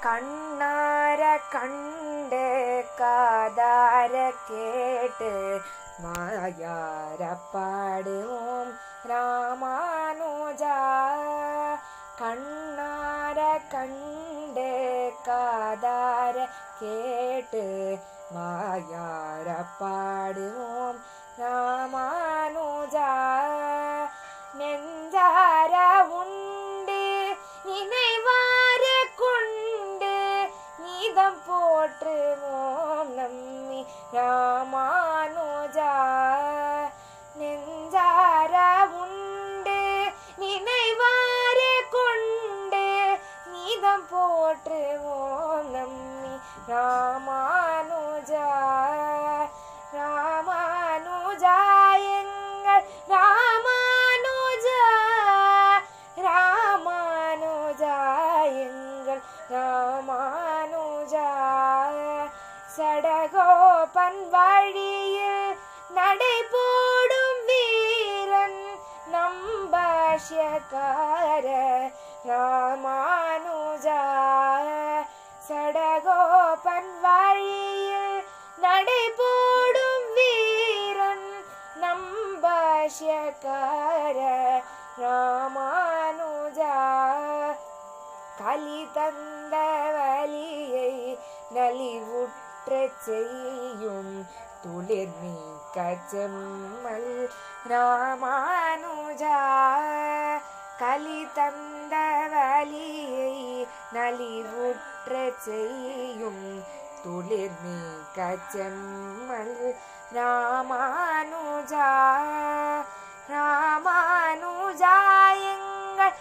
கண்ணார கண்டு காதார கேட்டு மாயார பாடுவோம் ராமானுஜா. கண்ணார கண்டு காதார கேட்டு மாயார பாடுவோம் ராமானுஜா. நெஞ்சார உண்டு நினைவார கொண்டு நீதம் போற்றுவோம் நம்மி ராமானுஜா. நெஞ்சார உண்டு நினைவார கொண்டு நீதம் போற்றுவோம் நம்மி ராமானுஜா. ராமானுஜா எங்கள் ராமானுஜா, ராமானுஜா எங்கள் ராமானுஜா. சடகோபன் வழியில் நடைபோடும் வீரன் நம்பாஷ்யக்கார ராமானுஜா. சடகோபன் வழியில் நடைபோடும் வீரன் நம்பாஷ்யக்கார ராமானுஜா. கலி தந்த வலியை நலிவுற்ற செய்யும் துளிர் நீக்க செம்மல் ராமானுஜா. கலி தந்த வலியை நலிவுற்ற செய்யும் துளிர் நீக்க செம்மல் ராமானுஜா. ராமானுஜா எங்கள்